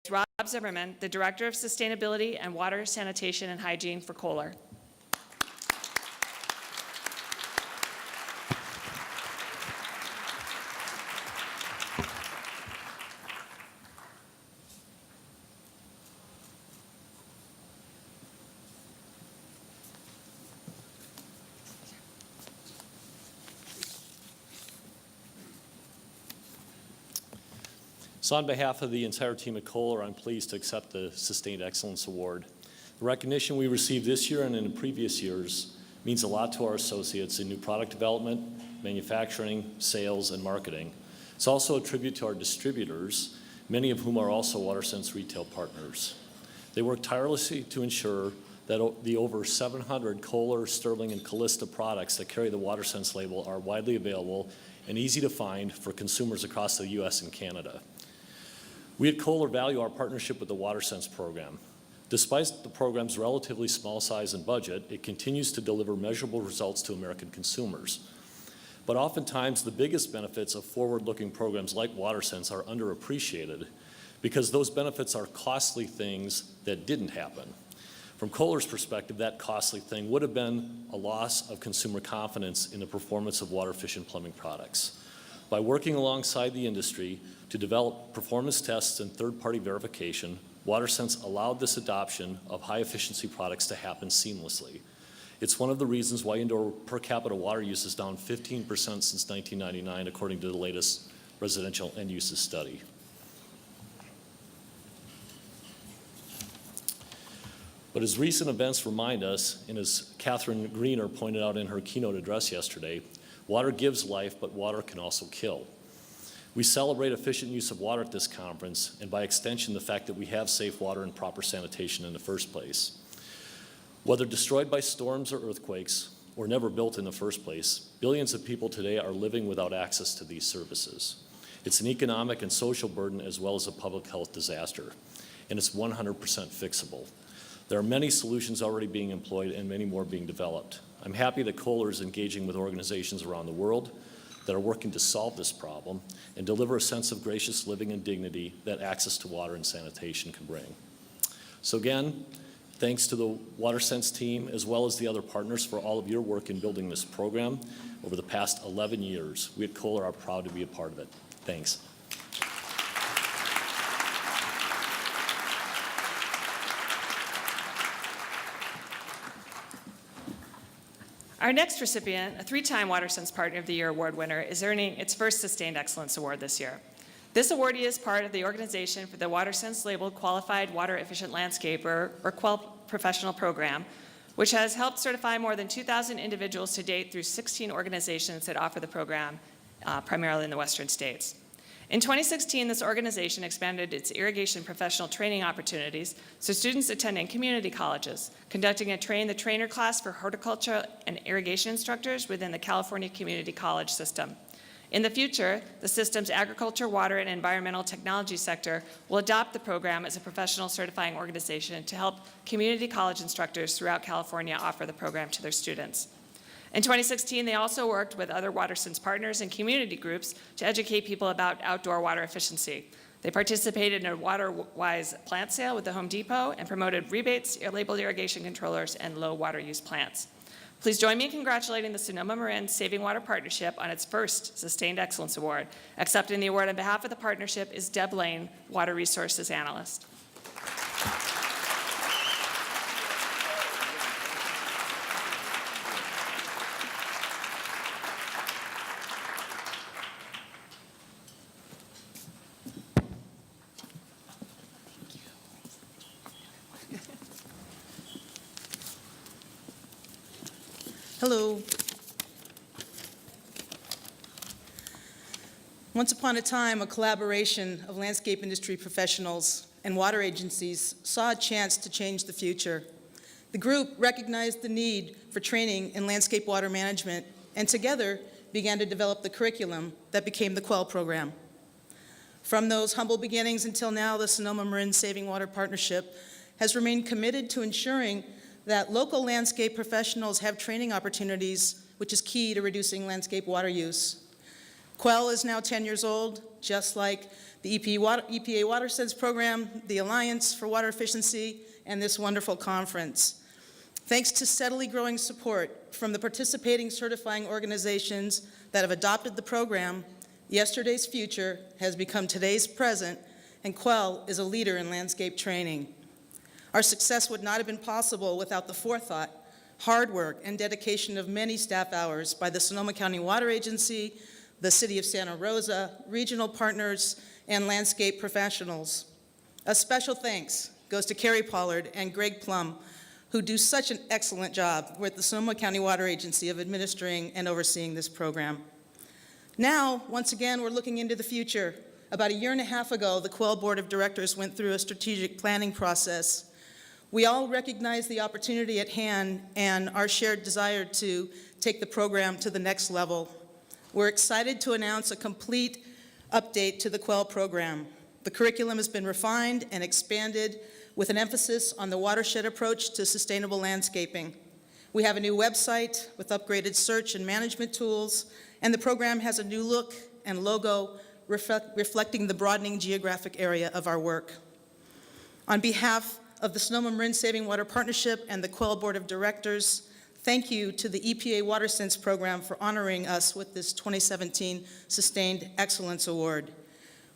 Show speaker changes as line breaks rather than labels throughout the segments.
Rob Zimmerman, the Director of Sustainability and Water, Sanitation, and Hygiene for Kohler.
So on behalf of the entire team at Kohler, I'm pleased to accept the Sustained Excellence Award. The recognition we received this year and in previous years means a lot to our associates in new product development, manufacturing, sales, and marketing. It's also a tribute to our distributors, many of whom are also WaterSense retail partners. They work tirelessly to ensure that the over 700 Kohler, Sterling, and Callista products that carry the WaterSense label are widely available and easy to find for consumers across the U.S. and Canada. We at Kohler value our partnership with the WaterSense program. Despite the program's relatively small size and budget, it continues to deliver measurable results to American consumers. But oftentimes, the biggest benefits of forward-looking programs like WaterSense are underappreciated because those benefits are costly things that didn't happen. From Kohler's perspective, that costly thing would have been a loss of consumer confidence in the performance of water-efficient plumbing products. By working alongside the industry to develop performance tests and third-party verification, WaterSense allowed this adoption of high-efficiency products to happen seamlessly. It's one of the reasons why indoor per capita water use is down 15% since 1999, according to the latest residential end uses study. But as recent events remind us, and as Catherine Greener pointed out in her keynote address yesterday, water gives life, but water can also kill. We celebrate efficient use of water at this conference, and by extension, the fact that we have safe water and proper sanitation in the first place. Whether destroyed by storms or earthquakes, or never built in the first place, billions of people today are living without access to these services. It's an economic and social burden as well as a public health disaster, and it's 100% fixable. There are many solutions already being employed and many more being developed. I'm happy that Kohler is engaging with organizations around the world that are working to solve this problem and deliver a sense of gracious living and dignity that access to water and sanitation can bring. So again, thanks to the WaterSense team as well as the other partners for all of your work in building this program over the past 11 years. We at Kohler are proud to be a part of it. Thanks.
Our next recipient, a three-time WaterSense Partner of the Year Award winner, is earning its first Sustained Excellence Award this year. This awardee is part of the Organization for the WaterSense Labeled Qualified Water Efficient Landscaper, or QUEL Professional Program, which has helped certify more than 2,000 individuals to date through 16 organizations that offer the program, primarily in the Western states. In 2016, this organization expanded its irrigation professional training opportunities so students attending community colleges, conducting a Train the Trainer class for horticulture and irrigation instructors within the California Community College system. In the future, the system's agriculture, water, and environmental technology sector will adopt the program as a professional certifying organization to help community college instructors throughout California offer the program to their students. In 2016, they also worked with other WaterSense partners and community groups to educate people about outdoor water efficiency. They participated in a WaterWise plant sale with the Home Depot and promoted rebates, labeled irrigation controllers, and low water use plants. Please join me in congratulating the Sonoma-Marin Saving Water Partnership on its first Sustained Excellence Award. Accepting the award on behalf of the partnership is Deb Lane, Water Resources Analyst.
Hello. Once upon a time, a collaboration of landscape industry professionals and water agencies saw a chance to change the future. The group recognized the need for training in landscape water management and together began to develop the curriculum that became the QUEL program. From those humble beginnings until now, the Sonoma-Marin Saving Water Partnership has remained committed to ensuring that local landscape professionals have training opportunities, which is key to reducing landscape water use. QUEL is now 10 years old, just like the EPA WaterSense program, the Alliance for Water Efficiency, and this wonderful conference. Thanks to steadily growing support from the participating certifying organizations that have adopted the program, yesterday's future has become today's present, and Quell is a leader in landscape training. Our success would not have been possible without the forethought, hard work, and dedication of many staff hours by the Sonoma County Water Agency, the City of Santa Rosa, regional partners, and landscape professionals. A special thanks goes to Carrie Pollard and Greg Plum, who do such an excellent job with the Sonoma County Water Agency of administering and overseeing this program. Now, once again, we're looking into the future. About a year and a half ago, the Quell Board of Directors went through a strategic planning process. We all recognize the opportunity at hand and our shared desire to take the program to the next level. We're excited to announce a complete update to the Quell program. The curriculum has been refined and expanded with an emphasis on the watershed approach to sustainable landscaping. We have a new website with upgraded search and management tools, and the program has a new look and logo reflecting the broadening geographic area of our work. On behalf of the Sonoma Marin Saving Water Partnership and the Quell Board of Directors, thank you to the EPA WaterSense program for honoring us with this 2017 Sustained Excellence Award.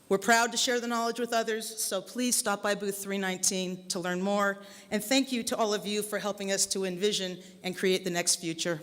We're proud to share the knowledge with others, so please stop by booth 319 to learn more. And thank you to all of you for helping us to envision and create the next future.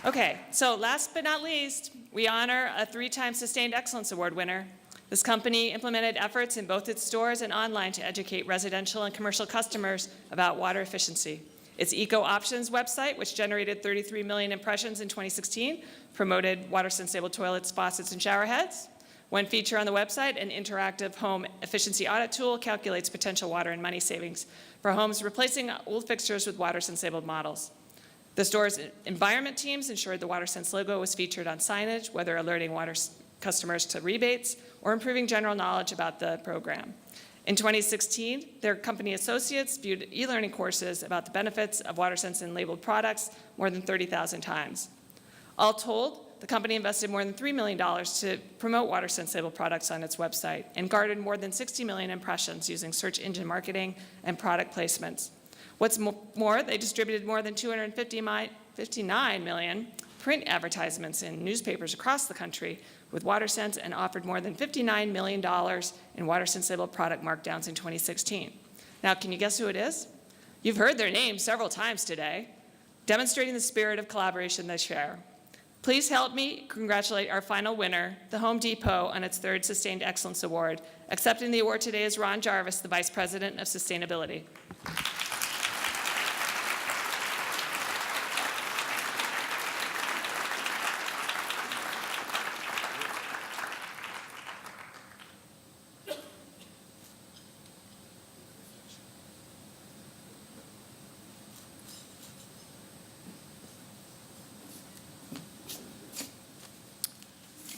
Okay, so last but not least, we honor a 3-time Sustained Excellence Award winner. This company implemented efforts in both its stores and online to educate residential and commercial customers about water efficiency. Its Eco Options website, which generated 33 million impressions in 2016, promoted water-sensible toilets, faucets, and shower heads. One feature on the website, an interactive home efficiency audit tool, calculates potential water and money savings for homes replacing old fixtures with water-sensible models. The store's environment teams ensured the WaterSense logo was featured on signage, whether alerting water customers to rebates or improving general knowledge about the program. In 2016, their company associates viewed e-learning courses about the benefits of WaterSense and labeled products more than 30,000 times. All told, the company invested more than $3 million to promote WaterSense labeled products on its website and garnered more than 60 million impressions using search engine marketing and product placements. What's more, they distributed more than 259 million print advertisements in newspapers across the country with WaterSense and offered more than $59 million in WaterSense labeled product markdowns in 2016. Now, can you guess who it is? You've heard their name several times today, demonstrating the spirit of collaboration they share. Please help me congratulate our final winner, the Home Depot, on its 3rd Sustained Excellence Award. Accepting the award today is Ron Jarvis, the Vice President of Sustainability.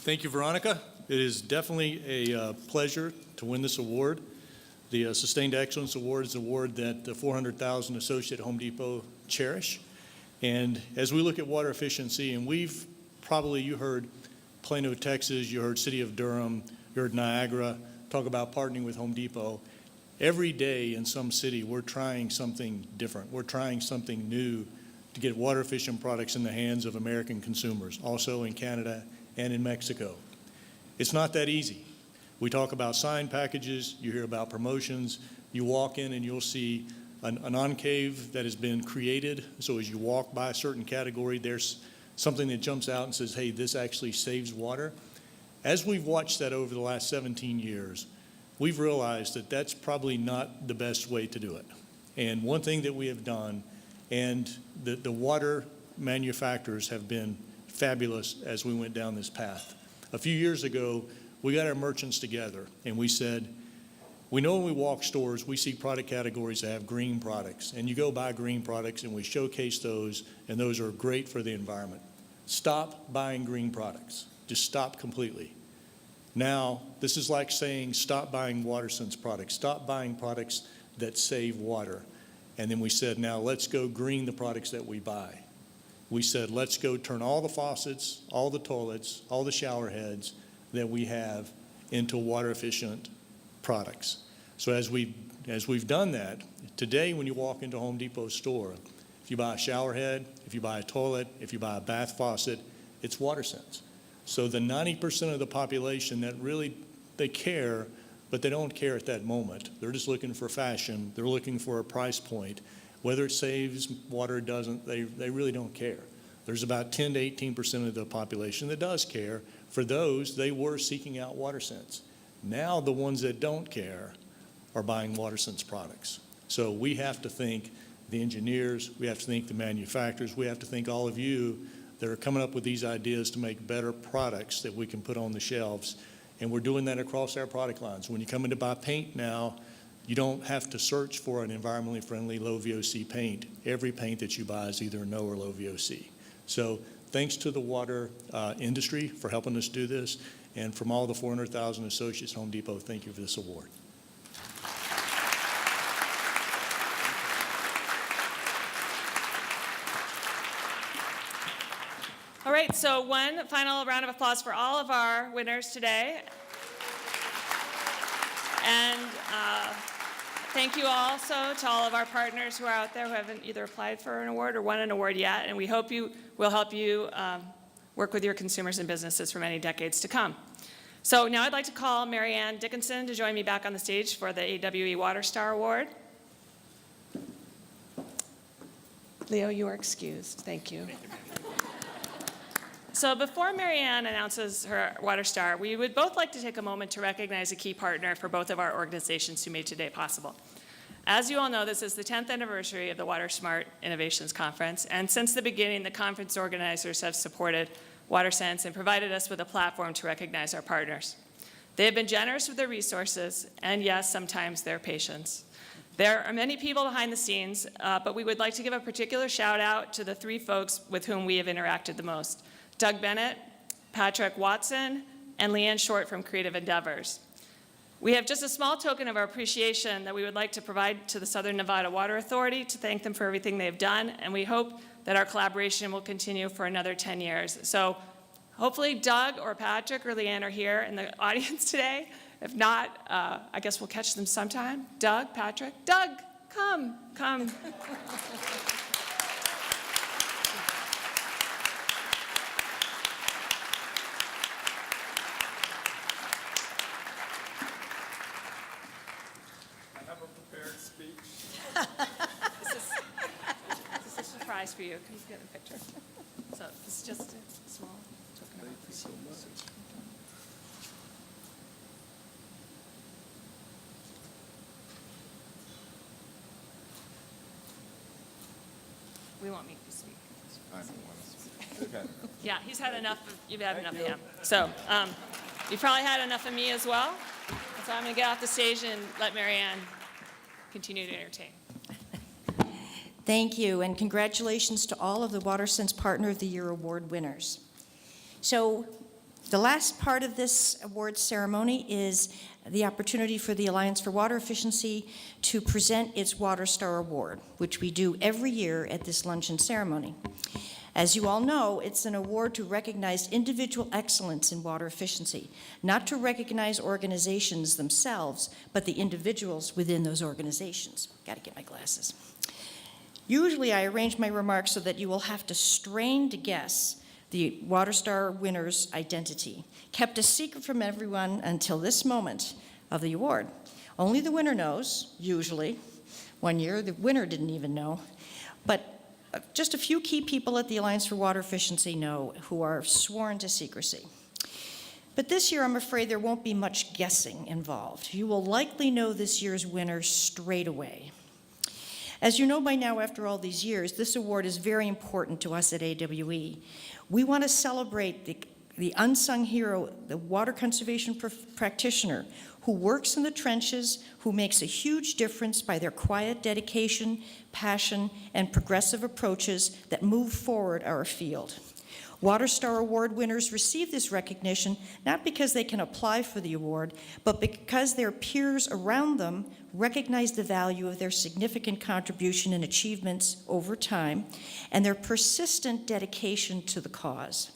Thank you, Veronica. It is definitely a pleasure to win this award. The Sustained Excellence Award is an award that the 400,000 associate Home Depot cherish. And as we look at water efficiency, and you heard Plano, Texas, you heard City of Durham, you heard Niagara talk about partnering with Home Depot. Every day in some city, we're trying something different. We're trying something new to get water efficient products in the hands of American consumers, also in Canada and in Mexico. It's not that easy. We talk about sign packages, you hear about promotions, you walk in and you'll see an enclave that has been created, so as you walk by a certain category, there's something that jumps out and says, hey, this actually saves water. As we've watched that over the last 17 years, we've realized that that's probably not the best way to do it. And one thing that we have done, and the water manufacturers have been fabulous as we went down this path. A few years ago, we got our merchants together and we said, we know when we walk stores, we see product categories that have green products, and you go buy green products and we showcase those, and those are great for the environment. Stop buying green products. Just stop completely. Now, this is like saying stop buying WaterSense products. Stop buying products that save water. And then we said, now let's go green the products that we buy. We said, let's go turn all the faucets, all the toilets, all the shower heads that we have into water-efficient products. So as we've done that, today when you walk into a Home Depot store, if you buy a shower head, if you buy a toilet, if you buy a bath faucet, it's WaterSense. So the 90% of the population that really, they care, but they don't care at that moment. They're just looking for fashion. They're looking for a price point. Whether it saves water or doesn't, they really don't care. There's about 10 to 18% of the population that does care. For those, they were seeking out WaterSense. Now the ones that don't care are buying WaterSense products. So we have to think the engineers, we have to think the manufacturers, we have to think all of you that are coming up with these ideas to make better products that we can put on the shelves. And we're doing that across our product lines. When you come in to buy paint now, you don't have to search for an environmentally friendly low VOC paint. Every paint that you buy is either no or low VOC. So thanks to the water industry for helping us do this. And from all the 400,000 associates at Home Depot, thank you for this award.
All right, so one final round of applause for all of our winners today. And thank you also to all of our partners who are out there who haven't either applied for an award or won an award yet. And we hope we'll help you work with your consumers and businesses for many decades to come. So now I'd like to call Mary Ann Dickinson to join me back on the stage for the AWE Water Star Award. Leo, you are excused. Thank you. So before Mary Ann announces her Water Star, we would both like to take a moment to recognize a key partner for both of our organizations who made today possible. As you all know, this is the 10th anniversary of the WaterSmart Innovations Conference, and since the beginning, the conference organizers have supported WaterSense and provided us with a platform to recognize our partners. They have been generous with their resources, and yes, sometimes their patience. There are many people behind the scenes, but we would like to give a particular shout out to the three folks with whom we have interacted the most: Doug Bennett, Patrick Watson, and Leanne Short from Creative Endeavors. We have just a small token of our appreciation that we would like to provide to the Southern Nevada Water Authority to thank them for everything they've done, and we hope that our collaboration will continue for another 10 years. So hopefully Doug or Patrick or Leanne are here in the audience today. If not, I guess we'll catch them sometime. Doug, Patrick, Doug, come. This is a surprise for you. Can you get a picture? So this is just a small token of appreciation. We won't make you speak.
I don't want to speak. Okay.
Yeah, you've had enough of him. So you've probably had enough of me as well. So I'm going to get off the stage and let Mary Ann continue to entertain.
Thank you, and congratulations to all of the WaterSense Partner of the Year award winners. So the last part of this award ceremony is the opportunity for the Alliance for Water Efficiency to present its Water Star Award, which we do every year at this luncheon ceremony. As you all know, it's an award to recognize individual excellence in water efficiency, not to recognize organizations themselves, but the individuals within those organizations. Got to get my glasses. Usually I arrange my remarks so that you will have to strain to guess the Water Star winner's identity, kept a secret from everyone until this moment of the award. Only the winner knows, usually. One year, the winner didn't even know. But just a few key people at the Alliance for Water Efficiency know, who are sworn to secrecy. But this year, I'm afraid there won't be much guessing involved. You will likely know this year's winner straight away. As you know by now, after all these years, this award is very important to us at AWE. We want to celebrate the unsung hero, the water conservation practitioner who works in the trenches, who makes a huge difference by their quiet dedication, passion, and progressive approaches that move forward our field. WaterStar Award winners receive this recognition not because they can apply for the award, but because their peers around them recognize the value of their significant contribution and achievements over time and their persistent dedication to the cause.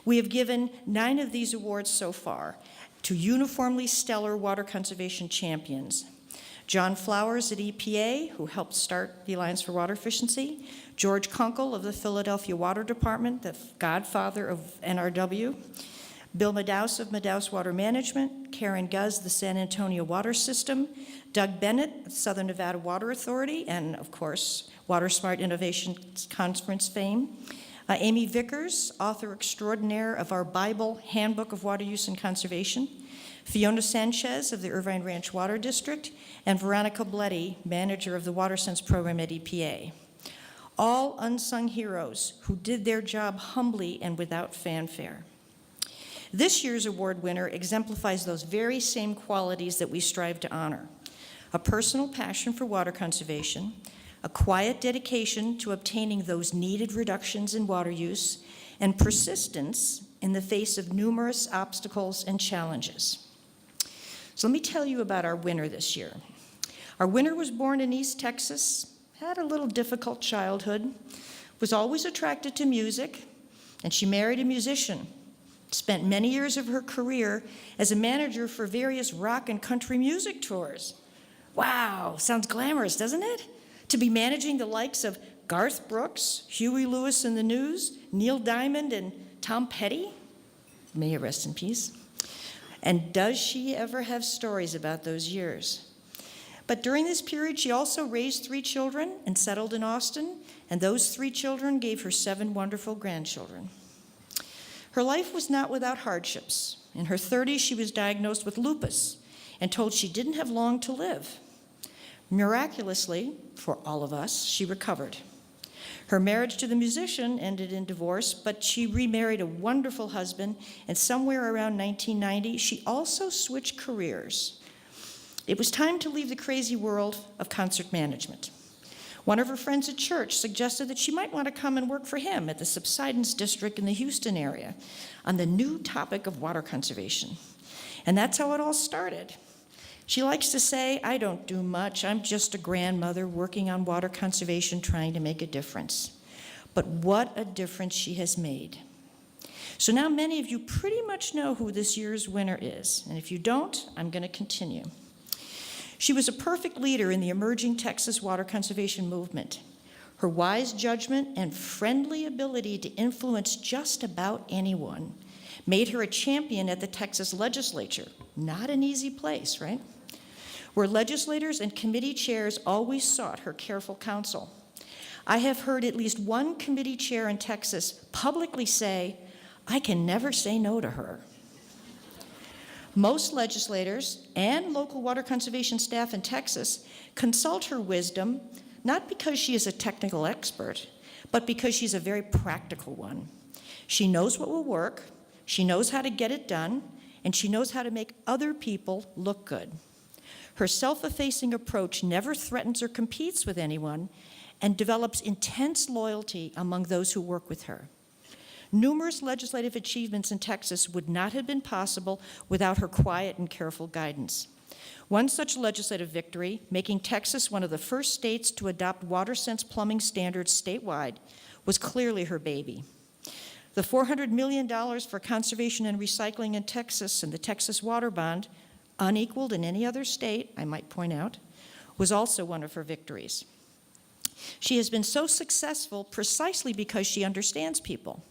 We have given 9 of these awards so far to uniformly stellar water conservation champions. John Flowers at EPA, who helped start the Alliance for Water Efficiency, George Kunkel of the Philadelphia Water Department, the godfather of NRW, Bill Madaus of Madaus Water Management, Karen Guz, the San Antonio Water System, Doug Bennett, Southern Nevada Water Authority, and of course, WaterSmart Innovation Conference fame, Amy Vickers, author extraordinaire of our Bible Handbook of Water Use and Conservation, Fiona Sanchez of the Irvine Ranch Water District, and Veronica Bleddy, manager of the WaterSense program at EPA. All unsung heroes who did their job humbly and without fanfare. This year's award winner exemplifies those very same qualities that we strive to honor: a personal passion for water conservation, a quiet dedication to obtaining those needed reductions in water use, and persistence in the face of numerous obstacles and challenges. So let me tell you about our winner this year. Our winner was born in East Texas, had a little difficult childhood, was always attracted to music, and she married a musician. Spent many years of her career as a manager for various rock and country music tours. Wow, sounds glamorous, doesn't it? To be managing the likes of Garth Brooks, Huey Lewis and the News, Neil Diamond, and Tom Petty. May he rest in peace. And does she ever have stories about those years? But during this period, she also raised 3 children and settled in Austin, and those 3 children gave her 7 wonderful grandchildren. Her life was not without hardships. In her 30s, she was diagnosed with lupus and told she didn't have long to live. Miraculously, for all of us, she recovered. Her marriage to the musician ended in divorce, but she remarried a wonderful husband, and somewhere around 1990, she also switched careers. It was time to leave the crazy world of concert management. One of her friends at church suggested that she might want to come and work for him at the Subsidence District in the Houston area on the new topic of water conservation. And that's how it all started. She likes to say, "I don't do much. I'm just a grandmother working on water conservation, trying to make a difference." But what a difference she has made. So now many of you pretty much know who this year's winner is. And if you don't, I'm going to continue. She was a perfect leader in the emerging Texas water conservation movement. Her wise judgment and friendly ability to influence just about anyone made her a champion at the Texas legislature. Not an easy place, right? Where legislators and committee chairs always sought her careful counsel. I have heard at least one committee chair in Texas publicly say, "I can never say no to her." Most legislators and local water conservation staff in Texas consult her wisdom, not because she is a technical expert, but because she's a very practical one. She knows what will work, she knows how to get it done, and she knows how to make other people look good. Her self-effacing approach never threatens or competes with anyone and develops intense loyalty among those who work with her. Numerous legislative achievements in Texas would not have been possible without her quiet and careful guidance. One such legislative victory, making Texas one of the first states to adopt WaterSense plumbing standards statewide, was clearly her baby. The $400 million for conservation and recycling in Texas and the Texas Water Bond, unequaled in any other state, I might point out, was also one of her victories. She has been so successful precisely because she understands people.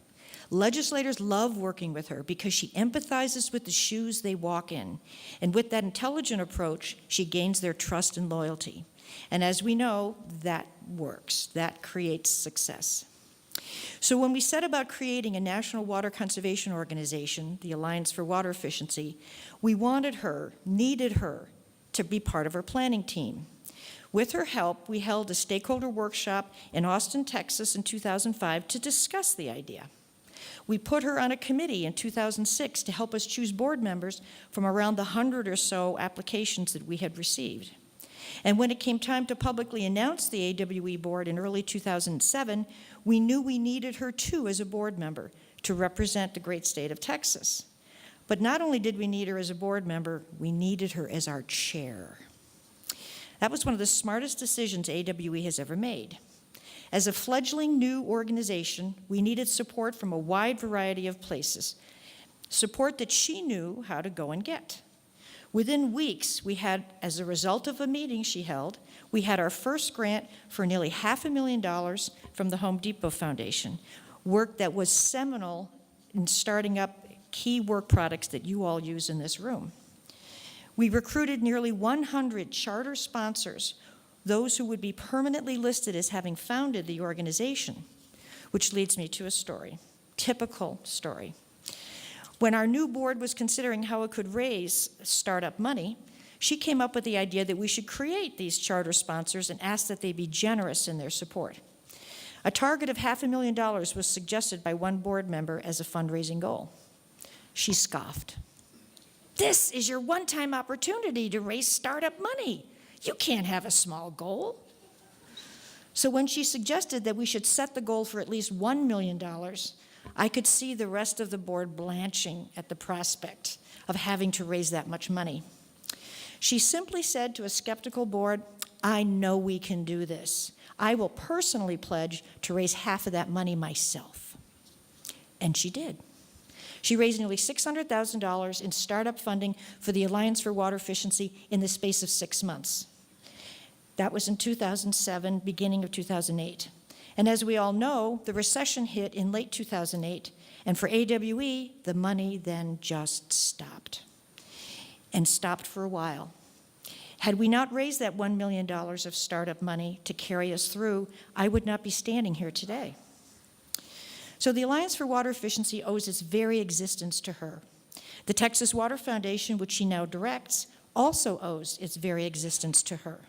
Legislators love working with her because she empathizes with the shoes they walk in. And with that intelligent approach, she gains their trust and loyalty. And as we know, that works. That creates success. So when we set about creating a national water conservation organization, the Alliance for Water Efficiency, we wanted her, needed her, to be part of our planning team. With her help, we held a stakeholder workshop in Austin, Texas in 2005 to discuss the idea. We put her on a committee in 2006 to help us choose board members from around the 100 or so applications that we had received. And when it came time to publicly announce the AWE board in early 2007, we knew we needed her too as a board member to represent the great state of Texas. But not only did we need her as a board member, we needed her as our chair. That was one of the smartest decisions AWE has ever made. As a fledgling new organization, we needed support from a wide variety of places, support that she knew how to go and get. Within weeks, we had, as a result of a meeting she held, we had our first grant for nearly $500,000 from the Home Depot Foundation, work that was seminal in starting up key work products that you all use in this room. We recruited nearly 100 charter sponsors, those who would be permanently listed as having founded the organization, which leads me to a story, typical story. When our new board was considering how it could raise startup money, she came up with the idea that we should create these charter sponsors and ask that they be generous in their support. A target of $500,000 was suggested by one board member as a fundraising goal. She scoffed. "This is your one-time opportunity to raise startup money. You can't have a small goal." So when she suggested that we should set the goal for at least $1 million, I could see the rest of the board blanching at the prospect of having to raise that much money. She simply said to a skeptical board, "I know we can do this. I will personally pledge to raise half of that money myself." And she did. She raised nearly $600,000 in startup funding for the Alliance for Water Efficiency in the space of 6 months. That was in 2007, beginning of 2008. And as we all know, the recession hit in late 2008, and for AWE, the money then just stopped, and stopped for a while. Had we not raised that $1 million of startup money to carry us through, I would not be standing here today. So the Alliance for Water Efficiency owes its very existence to her. The Texas Water Foundation, which she now directs, also owes its very existence to her.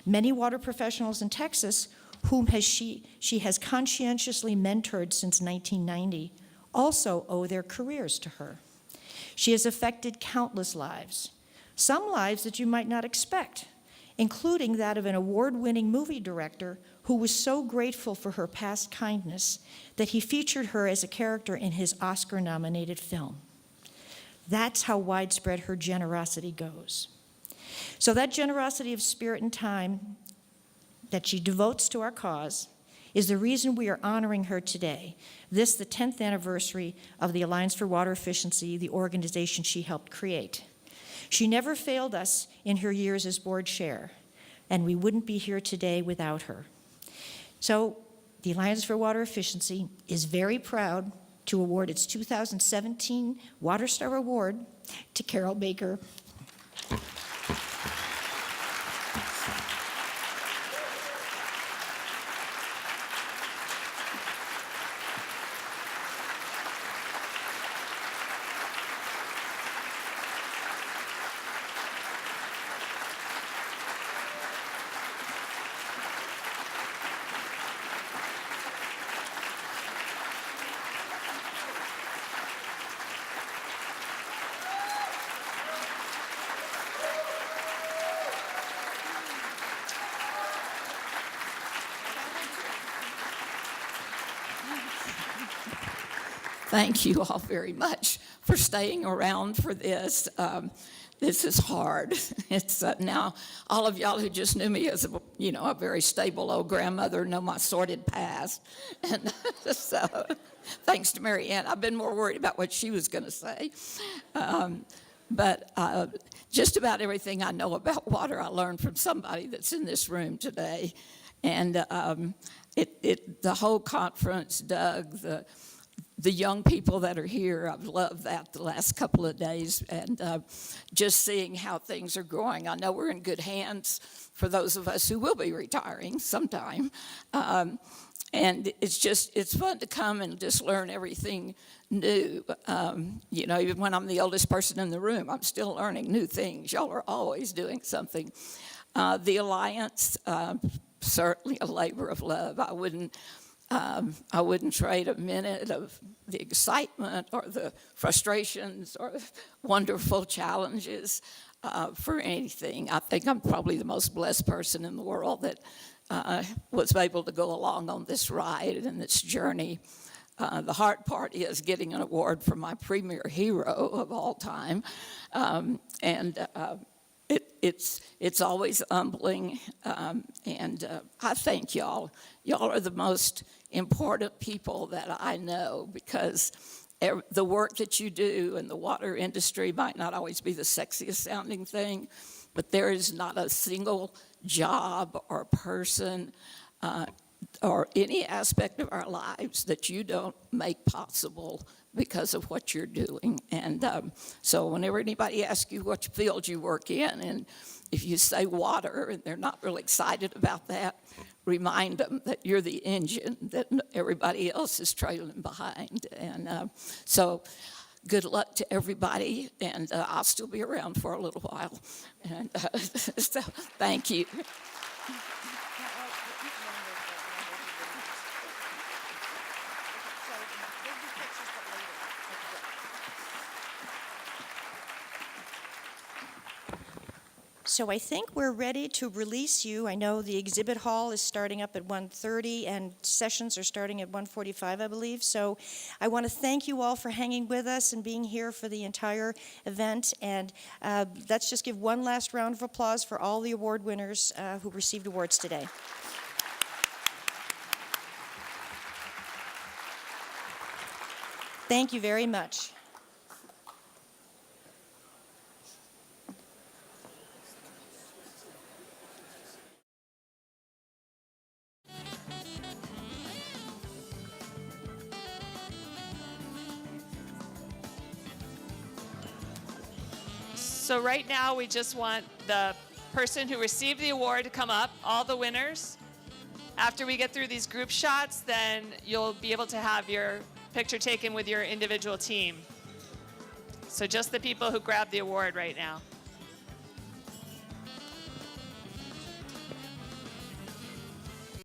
Many water professionals in Texas, whom she has conscientiously mentored since 1990, also owe their careers to her. She has affected countless lives, some lives that you might not expect, including that of an award-winning movie director who was so grateful for her past kindness that he featured her as a character in his Oscar-nominated film. That's how widespread her generosity goes. So that generosity of spirit and time that she devotes to our cause is the reason we are honoring her today, this the 10th anniversary of the Alliance for Water Efficiency, the organization she helped create. She never failed us in her years as board chair, and we wouldn't be here today without her. So the Alliance for Water Efficiency is very proud to award its 2017 Water Star Award to Carole Baker.
Thank you all very much for staying around for this. This is hard. It's now all of y'all who just knew me as a very stable old grandmother know my sordid past, and so thanks to Mary Ann, I've been more worried about what she was going to say. But just about everything I know about water, I learned from somebody that's in this room today, and the whole conference, Doug, the young people that are here, I've loved that the last couple of days, and just seeing how things are going. I know we're in good hands for those of us who will be retiring sometime. And it's fun to come and just learn everything new. Even when I'm the oldest person in the room, I'm still learning new things. Y'all are always doing something. The Alliance, certainly a labor of love. I wouldn't trade a minute of the excitement or the frustrations or the wonderful challenges for anything. I think I'm probably the most blessed person in the world that was able to go along on this ride and this journey. The hard part is getting an award for my premier hero of all time. It's always humbling, and I thank y'all. Y'all are the most important people that I know, because the work that you do in the water industry might not always be the sexiest sounding thing, but there is not a single job or person or any aspect of our lives that you don't make possible because of what you're doing. And so whenever anybody asks you what field you work in, and if you say water and they're not really excited about that, remind them that you're the engine that everybody else is trailing behind. And so good luck to everybody, and I'll still be around for a little while. And so thank you.
So I think we're ready to release you. I know the exhibit hall is starting up at 1:30 and sessions are starting at 1:45, I believe. So I want to thank you all for hanging with us and being here for the entire event. And let's just give one last round of applause for all the award winners who received awards today. Thank you very much.
So right now, we just want the person who received the award to come up, all the winners. After we get through these group shots, then you'll be able to have your picture taken with your individual team. So just the people who grabbed the award right now.